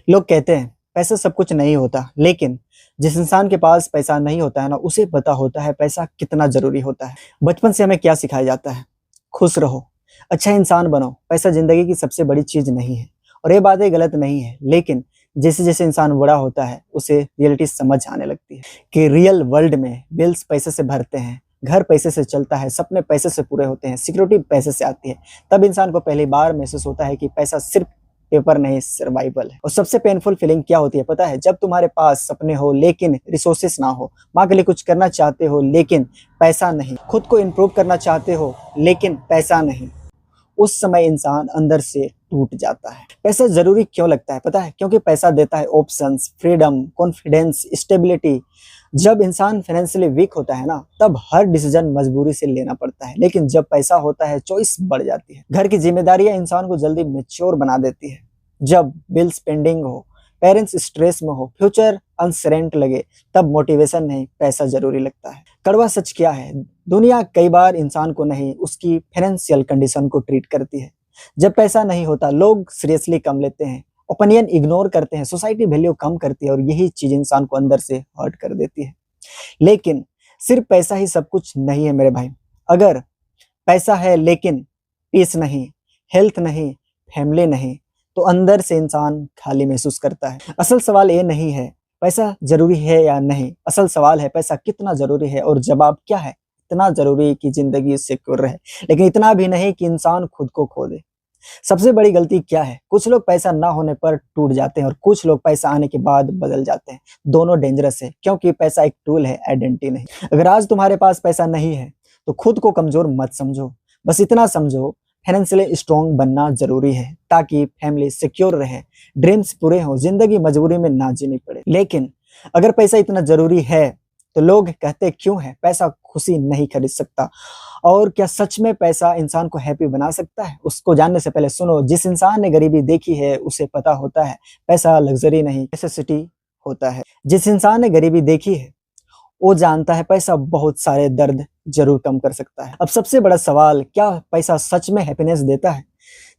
लोग कहते हैं पैसा सब कुछ नहीं होता, लेकिन जिस इंसान के पास पैसा नहीं होता है ना, उसे पता होता है पैसा कितना ज़रूरी होता है। बचपन से हमें क्या सिखाया जाता है? खुश रहो, अच्छा इंसान बनो, पैसा ज़िंदगी की सबसे बड़ी चीज़ नहीं है। और ये बातें गलत नहीं है, लेकिन जैसे-जैसे इंसान बड़ा होता है, उसे रियलिटी समझ आने लगती है कि रियल वर्ल्ड में बिल्स पैसे से भरते हैं, घर पैसे से चलता है, सपने पैसे से पूरे होते हैं, सिक्योरिटी पैसे से आती है। तब इंसान को पहली बार महसूस होता है कि पैसा सिर्फ पेपर नहीं, सर्वाइवल है। और सबसे पेनफुल फीलिंग क्या होती है पता है? जब तुम्हारे पास सपने हो लेकिन रिसोर्सेस ना हो, माँ के लिए कुछ करना चाहते हो लेकिन पैसा नहीं, खुद को इम्प्रूव करना चाहते हो लेकिन पैसा नहीं, उस समय इंसान अंदर से टूट जाता है। पैसा ज़रूरी क्यों लगता है पता है? क्योंकि पैसा देता है ऑप्शंस, फ्रीडम, कॉन्फिडेंस, स्टेबिलिटी। जब इंसान फाइनेंशियली वीक होता है ना, तब हर डिसीजन मजबूरी से लेना पड़ता है, लेकिन जब पैसा होता है चॉइस बढ़ जाती है। घर की जिम्मेदारियां इंसान को जल्दी मैच्योर बना देती है। जब बिल्स पेंडिंग हो, पेरेंट्स स्ट्रेस में हो, फ्यूचर अनसरेंट लगे, तब मोटिवेशन नहीं पैसा जरूरी लगता है। कड़वा सच क्या है? दुनिया कई बार इंसान को नहीं, उसकी फाइनेंशियल कंडीशन को ट्रीट करती है। जब पैसा नहीं होता, लोग सीरियसली कम लेते हैं, ओपिनियन इग्नोर करते हैं, सोसाइटी वैल्यू कम करती है, और यही चीज इंसान को अंदर से हर्ट कर देती है। लेकिन सिर्फ पैसा ही सब कुछ नहीं है मेरे भाई। अगर पैसा है लेकिन पीस नहीं, हेल्थ नहीं, फैमिली नहीं, तो अंदर से इंसान खाली महसूस करता है। असल सवाल ये नहीं है पैसा जरूरी है या नहीं, असल सवाल है पैसा कितना जरूरी है, और जवाब क्या है? इतना जरूरी कि जिंदगी सिक्योर रहे, लेकिन इतना भी नहीं कि इंसान खुद को खो दे। सबसे बड़ी गलती क्या है? कुछ लोग पैसा ना होने पर टूट जाते हैं और कुछ लोग पैसा आने के बाद बदल जाते हैं। दोनों डेंजरस है, क्योंकि पैसा एक टूल है, आइडेंटिटी नहीं। अगर आज तुम्हारे पास पैसा नहीं है तो खुद को कमजोर मत समझो, बस इतना समझो फाइनेंशियली स्ट्रॉन्ग बनना जरूरी है, ताकि फैमिली सिक्योर रहे, ड्रीम्स पूरे हो, जिंदगी मजबूरी में ना जीनी पड़े। लेकिन अगर पैसा इतना जरूरी है तो लोग कहते क्यों है पैसा खुशी नहीं खरीद सकता? और क्या सच में पैसा इंसान को हैप्पी बना सकता है? उसको जानने से पहले सुनो, जिस इंसान ने गरीबी देखी है उसे पता होता है पैसा लग्जरी नहीं, नेसेसिटी होता है। जिस इंसान ने गरीबी देखी है वो जानता है पैसा बहुत सारे दर्द जरूर कम कर सकता है। अब सबसे बड़ा सवाल, क्या पैसा सच में हैप्पीनेस देता है?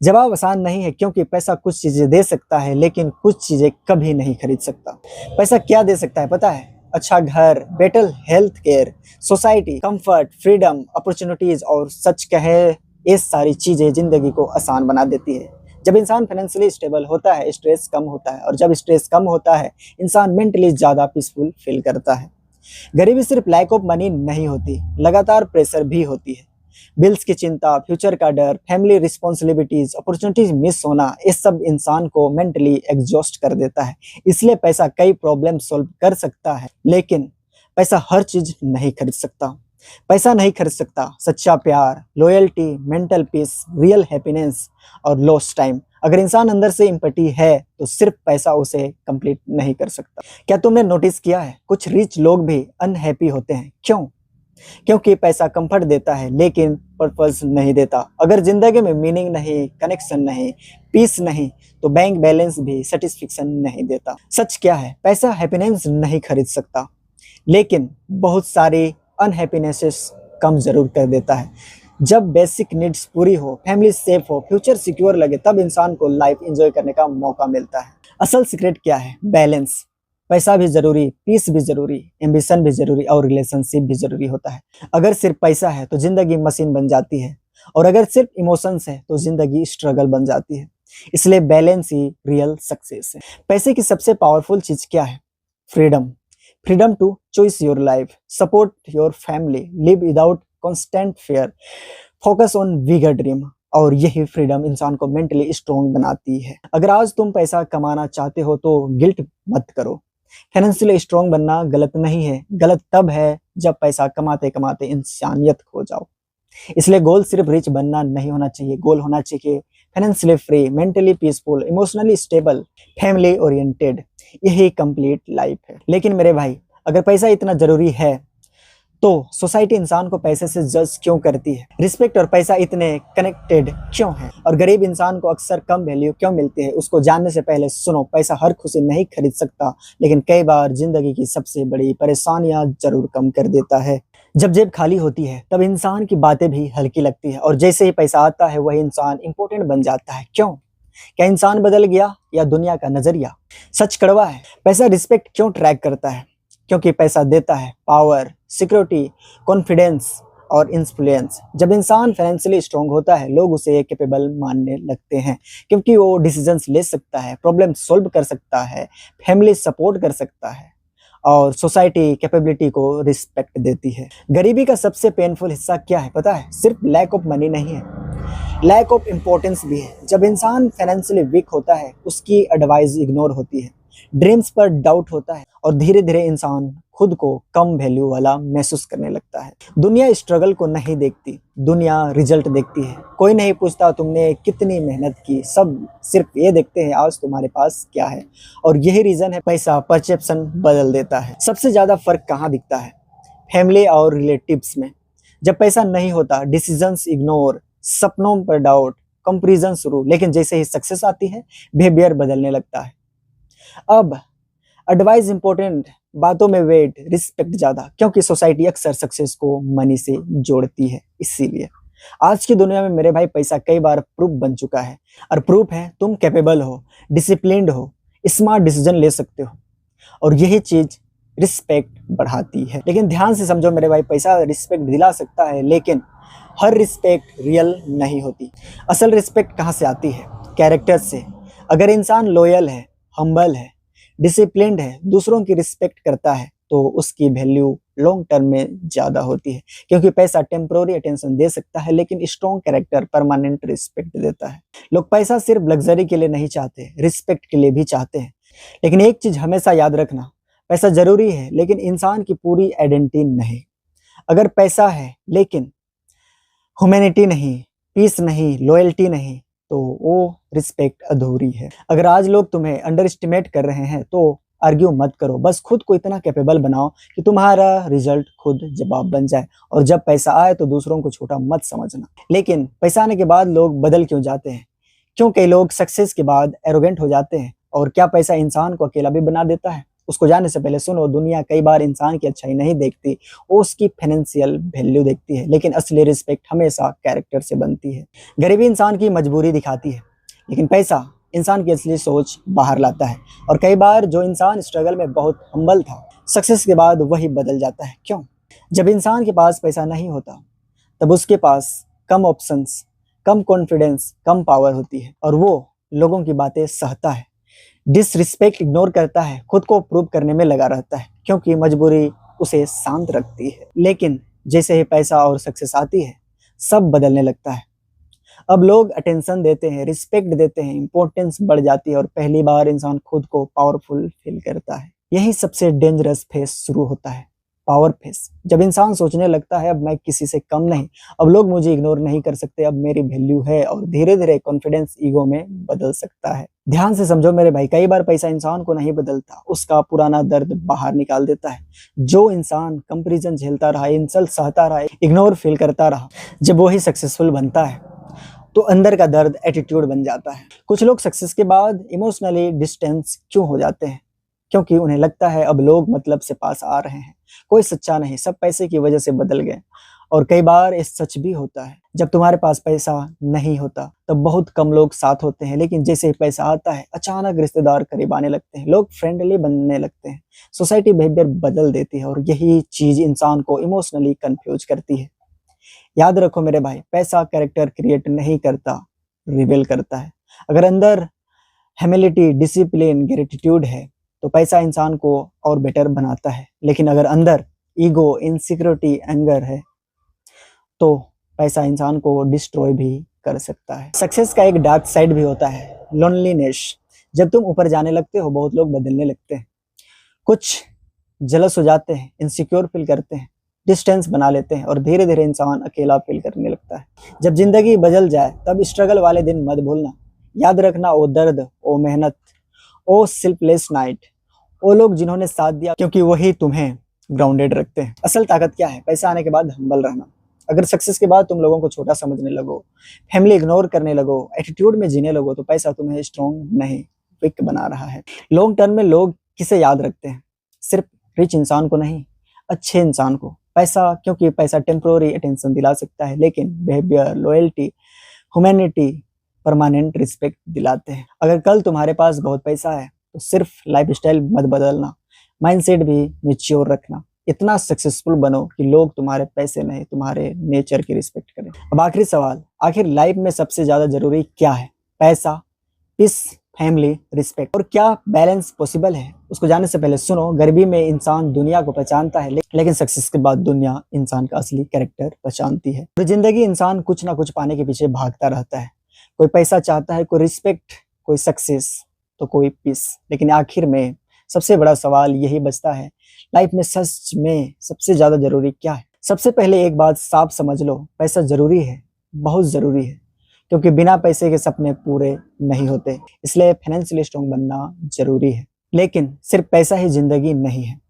जवाब आसान नहीं है, क्योंकि पैसा कुछ चीजें दे सकता है लेकिन कुछ चीजें कभी नहीं खरीद सकता। पैसा क्या दे सकता है पता है? अच्छा घर, better health care, society, comfort, freedom, opportunities, और सच कहे ये सारी चीजें जिंदगी को आसान बना देती है। जब इंसान फाइनेंशियली स्टेबल होता है, स्ट्रेस कम होता है, और जब स्ट्रेस कम होता है, इंसान मेंटली ज्यादा पीसफुल फील करता है। गरीबी सिर्फ लैक ऑफ मनी नहीं होती, लगातार प्रेशर भी होती है। बिल्स की चिंता, फ्यूचर का डर, फैमिली रिस्पॉन्सिबिलिटीज, अपॉर्चुनिटीज मिस होना, ये सब इंसान को मेंटली एग्जॉस्ट कर देता है। इसलिए पैसा कई प्रॉब्लम सॉल्व कर सकता है, लेकिन पैसा हर चीज नहीं खरीद सकता। पैसा नहीं खरीद सकता सच्चा प्यार, loyalty, mental peace, real happiness और लॉस्ट टाइम। अगर इंसान अंदर से एम्पैथी है तो सिर्फ पैसा उसे कंप्लीट नहीं कर सकता। क्या तुमने नोटिस किया है कुछ रिच लोग भी अनहैप्पी होते हैं? क्यों? क्योंकि पैसा कंफर्ट देता है लेकिन पर्पस नहीं देता। अगर जिंदगी में मीनिंग नहीं, कनेक्शन नहीं, पीस नहीं, तो बैंक बैलेंस भी सेटिस्फेक्शन नहीं देता। सच क्या है? पैसा हैप्पीनेस नहीं खरीद सकता, लेकिन बहुत सारी अनहैप्पीनेसेस कम जरूर कर देता है। जब बेसिक नीड्स पूरी हो, फैमिली सेफ हो, फ्यूचर सिक्योर लगे, तब इंसान को लाइफ एंजॉय करने का मौका मिलता है। असल सीक्रेट क्या है? बैलेंस। पैसा भी जरूरी, पीस भी जरूरी, एम्बिशन भी जरूरी, और रिलेशनशिप भी जरूरी होता है। अगर सिर्फ पैसा है तो जिंदगी मशीन बन जाती है, और अगर सिर्फ इमोशंस है तो जिंदगी स्ट्रगल बन जाती है। इसलिए बैलेंस ही रियल सक्सेस है। पैसे की सबसे पावरफुल चीज क्या है? Freedom. Freedom to choice your life, support your family, live without constant fear, focus on bigger dream. और यही फ्रीडम इंसान को मेंटली स्ट्रॉन्ग बनाती है। अगर आज तुम पैसा कमाना चाहते हो तो गिल्ट मत करो। फाइनेंशियली स्ट्रॉन्ग बनना गलत नहीं है, गलत तब है जब पैसा कमाते कमाते इंसानियत खो जाओ। इसलिए गोल सिर्फ रिच बनना नहीं होना चाहिए, गोल होना चाहिए financially free, mentally peaceful, emotionally stable, family oriented. यही कंप्लीट लाइफ है। लेकिन मेरे भाई, अगर पैसा इतना जरूरी है तो सोसाइटी इंसान को पैसे से जज क्यों करती है? रिस्पेक्ट और पैसा इतने कनेक्टेड क्यों है? और गरीब इंसान को अक्सर कम वैल्यू क्यों मिलती है? उसको जानने से पहले सुनो, पैसा हर खुशी नहीं खरीद सकता, लेकिन कई बार जिंदगी की सबसे बड़ी परेशानियां जरूर कम कर देता है। जब जेब खाली होती है तब इंसान की बातें भी हल्की लगती है, और जैसे ही पैसा आता है वही इंसान इंपॉर्टेंट बन जाता है। क्यों? क्या इंसान बदल गया या दुनिया का नजरिया? सच कड़वा है, पैसा रिस्पेक्ट क्यों ट्रैक करता है? क्योंकि पैसा देता है पावर, सिक्योरिटी, कॉन्फिडेंस और इन्फ्लुएंस। जब इंसान फाइनेंशियली स्ट्रांग होता है, लोग उसे कैपेबल मानने लगते हैं, क्योंकि वो डिसीजंस ले सकता है, प्रॉब्लम सॉल्व कर सकता है, फैमिली सपोर्ट कर सकता है और सोसाइटी कैपेबिलिटी को रिस्पेक्ट देती है। गरीबी का सबसे पेनफुल हिस्सा क्या है पता है? सिर्फ लैक ऑफ मनी नहीं है, लैक ऑफ इम्पोर्टेंस भी है। जब इंसान फाइनेंशियली वीक होता है, उसकी एडवाइस इग्नोर होती है, ड्रीम्स पर डाउट होता है और धीरे धीरे इंसान खुद को कम वैल्यू वाला महसूस करने लगता है। दुनिया स्ट्रगल को नहीं देखती, दुनिया रिजल्ट देखती है। कोई नहीं पूछता तुमने कितनी मेहनत की, सब सिर्फ ये देखते हैं आज तुम्हारे पास क्या है। और यही रीजन है पैसा परसेप्शन बदल देता है। सबसे ज्यादा फर्क कहाँ दिखता है? फैमिली और रिलेटिव्स में। जब पैसा नहीं होता, डिसीजंस इग्नोर, सपनों पर डाउट, कंपैरिजन शुरू। लेकिन जैसे ही सक्सेस आती है, बिहेवियर बदलने लगता है। अब एडवाइस इंपॉर्टेंट, बातों में वेट, रिस्पेक्ट ज्यादा, क्योंकि सोसाइटी अक्सर सक्सेस को मनी से जोड़ती है। इसीलिए आज की दुनिया में मेरे भाई पैसा कई बार प्रूफ बन चुका है। और प्रूफ है तुम कैपेबल हो, डिसिप्लिन्ड हो, स्मार्ट डिसीजन ले सकते हो। और यही चीज रिस्पेक्ट बढ़ाती है। लेकिन ध्यान से समझो मेरे भाई, पैसा रिस्पेक्ट दिला सकता है, लेकिन हर रिस्पेक्ट रियल नहीं होती। असल रिस्पेक्ट कहाँ से आती है? कैरेक्टर से। अगर इंसान लॉयल है, हम्बल है, डिसिप्लिन्ड है, दूसरों की रिस्पेक्ट करता है, तो उसकी वैल्यू लॉन्ग टर्म में ज्यादा होती है। क्योंकि पैसा टेम्पोररी अटेंशन दे सकता है, लेकिन स्ट्रॉन्ग कैरेक्टर परमानेंट रिस्पेक्ट देता है। लोग पैसा सिर्फ लग्जरी के लिए नहीं चाहते, रिस्पेक्ट के लिए भी चाहते हैं। लेकिन एक चीज हमेशा याद रखना, पैसा जरूरी है लेकिन इंसान की पूरी आइडेंटिटी नहीं। अगर पैसा है लेकिन ह्यूमैनिटी नहीं, पीस नहीं, लॉयल्टी नहीं, तो वो रिस्पेक्ट अधूरी है। अगर आज लोग तुम्हें अंडर एस्टिमेट कर रहे हैं तो आर्ग्यू मत करो, बस खुद को इतना कैपेबल बनाओ कि तुम्हारा रिजल्ट खुद जवाब बन जाए। और जब पैसा आए तो दूसरों को छोटा मत समझना। लेकिन पैसा आने के बाद लोग बदल क्यों जाते हैं? क्यों कई लोग सक्सेस के बाद एरोगेंट हो जाते हैं? और क्या पैसा इंसान को अकेला भी बना देता है? उसको जानने से पहले सुनो, दुनिया कई बार इंसान की अच्छाई नहीं देखती, वो उसकी फाइनेंशियल वैल्यू देखती है। लेकिन असली रिस्पेक्ट हमेशा कैरेक्टर से बनती है। गरीबी इंसान की मजबूरी दिखाती है, लेकिन पैसा इंसान की असली सोच बाहर लाता है। और कई बार जो इंसान स्ट्रगल में बहुत हम्बल था, सक्सेस के बाद वही बदल जाता है। क्यों? जब इंसान के पास पैसा नहीं होता, तब उसके पास कम ऑप्शंस, कम कॉन्फिडेंस, कम पावर होती है और वो लोगों की बातें सहता है, डिसरिस्पेक्ट इग्नोर करता है, खुद को प्रूव करने में लगा रहता है, क्योंकि मजबूरी उसे शांत रखती है। लेकिन जैसे ही पैसा और सक्सेस आती है, सब बदलने लगता है। अब लोग अटेंशन देते हैं, रिस्पेक्ट देते हैं, इंपॉर्टेंस बढ़ जाती है और पहली बार इंसान खुद को पावरफुल फील करता है। यही सबसे डेंजरस फेस शुरू होता है, पावर फेस। जब इंसान सोचने लगता है अब मैं किसी से कम नहीं, अब लोग मुझे इग्नोर नहीं कर सकते, अब मेरी वैल्यू है। और धीरे धीरे कॉन्फिडेंस ईगो में बदल सकता है। ध्यान से समझो मेरे भाई, कई बार पैसा इंसान को नहीं बदलता, उसका पुराना दर्द बाहर निकाल देता है। जो इंसान कंपैरिजन झेलता रहा, इंसल्ट सहता रहा, इग्नोर फील करता रहा, जब वही सक्सेसफुल बनता है तो अंदर का दर्द एटीट्यूड बन जाता है। कुछ लोग सक्सेस के बाद इमोशनली डिस्टेंस क्यों हो जाते हैं? क्योंकि उन्हें लगता है अब लोग मतलब से पास आ रहे हैं, कोई सच्चा नहीं, सब पैसे की वजह से बदल गए। और कई बार ये सच भी होता है। जब तुम्हारे पास पैसा नहीं होता तब बहुत कम लोग साथ होते हैं, लेकिन जैसे ही पैसा आता है अचानक रिश्तेदार करीब आने लगते हैं, लोग फ्रेंडली बनने लगते हैं, सोसाइटी बिहेवियर बदल देती है। और यही चीज इंसान को इमोशनली कंफ्यूज करती है। याद रखो मेरे भाई, पैसा कैरेक्टर क्रिएट नहीं करता, रिवेल करता है। अगर अंदर ह्यूमिलिटी, डिसिप्लिन, ग्रेटिट्यूड है तो पैसा इंसान को और बेटर बनाता है। लेकिन अगर अंदर ईगो, इनसिक्योरिटी, एंगर है तो पैसा इंसान को डिस्ट्रॉय भी कर सकता है। सक्सेस का एक डार्क साइड भी होता है, लोनलीनेस। जब तुम ऊपर जाने लगते हो, बहुत लोग बदलने लगते हैं, कुछ जेलस हो जाते हैं, इनसिक्योर फील करते हैं, डिस्टेंस बना लेते हैं और धीरे धीरे इंसान अकेला फील करने लगता है। जब जिंदगी बदल जाए तब स्ट्रगल वाले दिन मत भूलना। याद रखना वो दर्द, वो मेहनत, वो स्लीपलेस नाइट, वो लोग जिन्होंने साथ दिया, क्योंकि वही तुम्हें ग्राउंडेड रखते हैं। असल ताकत क्या है? पैसा आने के बाद हम्बल रहना। अगर सक्सेस के बाद तुम लोगों को छोटा समझने लगो, फैमिली इग्नोर करने लगो, एटीट्यूड में जीने लगो, तो पैसा तुम्हें स्ट्रॉन्ग नहीं, वीक बना रहा है। लॉन्ग टर्म में लोग किसे याद रखते हैं? सिर्फ रिच इंसान को नहीं, अच्छे इंसान को। पैसा, क्योंकि पैसा टेम्पोररी अटेंशन दिला सकता है, लेकिन behaviour, loyalty, humanity, permanent respect दिलाते हैं। अगर कल तुम्हारे पास बहुत पैसा है तो सिर्फ लाइफस्टाइल मत बदलना, माइंडसेट भी मैच्योर रखना। इतना सक्सेसफुल बनो कि लोग तुम्हारे पैसे नहीं, तुम्हारे नेचर की रिस्पेक्ट करें। अब आखिरी सवाल, आखिर लाइफ में सबसे ज्यादा जरूरी क्या है? पैसा, पीस, फैमिली, रिस्पेक्ट, और क्या बैलेंस पॉसिबल है? उसको जानने से पहले सुनो, गरीबी में इंसान दुनिया को पहचानता है, लेकिन सक्सेस के बाद दुनिया इंसान का असली कैरेक्टर पहचानती है। तो जिंदगी इंसान कुछ ना कुछ पाने के पीछे भागता रहता है। कोई पैसा चाहता है, कोई रिस्पेक्ट, कोई सक्सेस, तो कोई पीस। लेकिन आखिर में सबसे बड़ा सवाल यही बचता है, लाइफ में सच में सबसे ज्यादा जरूरी क्या है? सबसे पहले एक बात साफ समझ लो, पैसा जरूरी है, बहुत जरूरी है, क्योंकि बिना पैसे के सपने पूरे नहीं होते। इसलिए फाइनेंशियली स्ट्रांग बनना जरूरी है। लेकिन सिर्फ पैसा ही जिंदगी नहीं है।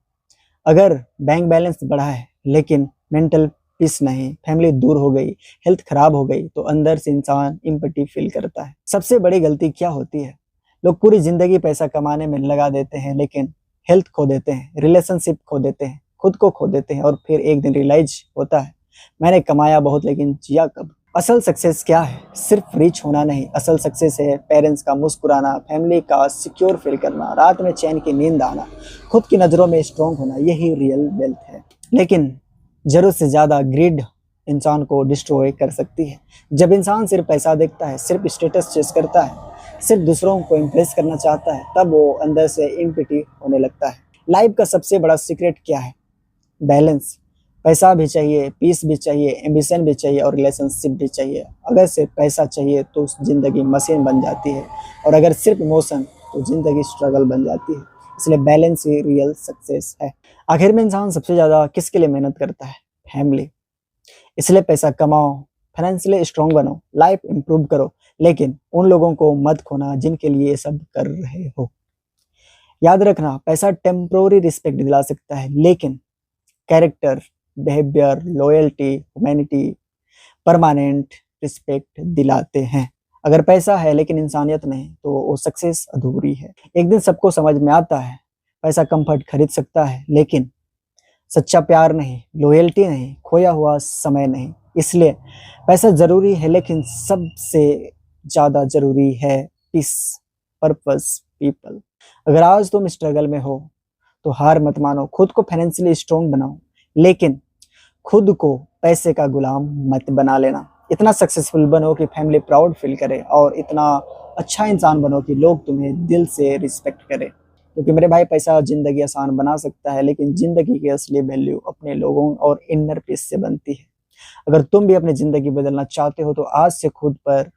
अगर बैंक बैलेंस बढ़ा है लेकिन मेंटल पीस नहीं, फैमिली दूर हो गई, हेल्थ खराब हो गई, तो अंदर से इंसान एम्पटी फील करता है। सबसे बड़ी गलती क्या होती है? लोग पूरी जिंदगी पैसा कमाने में लगा देते हैं, लेकिन हेल्थ खो देते हैं, रिलेशनशिप खो देते हैं, खुद को खो देते हैं, और फिर एक दिन रियलाइज होता है, मैंने कमाया बहुत लेकिन जिया कब? असल सक्सेस क्या है? सिर्फ रिच होना नहीं, असल सक्सेस है पेरेंट्स का मुस्कुराना, फैमिली का सिक्योर फील करना, रात में चैन की नींद आना, खुद की नजरों में स्ट्रांग होना, यही रियल वेल्थ है। लेकिन जरूरत से ज्यादा ग्रीड इंसान को डिस्ट्रॉय कर सकती है। जब इंसान सिर्फ पैसा देखता है, सिर्फ स्टेटस चेस करता है, सिर्फ दूसरों को इम्प्रेस करना चाहता है, तब वो अंदर से एम्प्टी होने लगता है। लाइफ का सबसे बड़ा सीक्रेट क्या है? बैलेंस। पैसा भी चाहिए, पीस भी चाहिए, एम्बिशन भी चाहिए, और रिलेशनशिप भी चाहिए। अगर सिर्फ पैसा चाहिए तो जिंदगी मशीन बन जाती है, और अगर सिर्फ इमोशन तो जिंदगी स्ट्रगल बन जाती है। इसलिए बैलेंस ही रियल सक्सेस है। आखिर में इंसान सबसे ज्यादा किसके लिए मेहनत करता है? फैमिली। इसलिए पैसा कमाओ, फाइनेंशियली स्ट्रांग बनो, लाइफ इंप्रूव करो, लेकिन उन लोगों को मत खोना जिनके लिए ये सब कर रहे हो। याद रखना, पैसा टेम्पोररी रिस्पेक्ट दिला सकता है, लेकिन character, behaviour, loyalty, humanity permanent respect दिलाते हैं। अगर पैसा है लेकिन इंसानियत नहीं, तो वो सक्सेस अधूरी है। एक दिन सबको समझ में आता है, पैसा कंफर्ट खरीद सकता है, लेकिन सच्चा प्यार नहीं, लॉयल्टी नहीं, खोया हुआ समय नहीं। इसलिए पैसा जरूरी है, लेकिन सबसे ज्यादा जरूरी है पीस, पर्पस, पीपल। अगर आज तुम स्ट्रगल में हो तो हार मत मानो, खुद को फाइनेंशियली स्ट्रांग बनाओ, लेकिन खुद को पैसे का गुलाम मत बना लेना। इतना सक्सेसफुल बनो कि फैमिली प्राउड फील करे, और इतना अच्छा इंसान बनो कि लोग तुम्हें दिल से रिस्पेक्ट करें। क्योंकि मेरे भाई, पैसा जिंदगी आसान बना सकता है, लेकिन जिंदगी की असली वैल्यू अपने लोगों और इनर पीस से बनती है। अगर तुम भी अपनी जिंदगी बदलना चाहते हो तो आज से खुद पर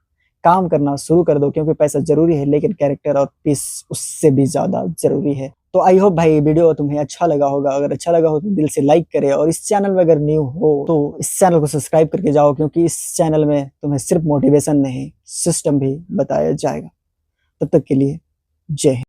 काम करना शुरू कर दो, क्योंकि पैसा जरूरी है, लेकिन कैरेक्टर और पीस उससे भी ज्यादा जरूरी है। तो आई होप भाई वीडियो तुम्हें अच्छा लगा होगा। अगर अच्छा लगा हो तो दिल से लाइक करे, और इस चैनल में अगर न्यू हो तो इस चैनल को सब्सक्राइब करके जाओ, क्योंकि इस चैनल में तुम्हें सिर्फ मोटिवेशन नहीं, सिस्टम भी बताया जाएगा। तब तक के लिए जय हिंद।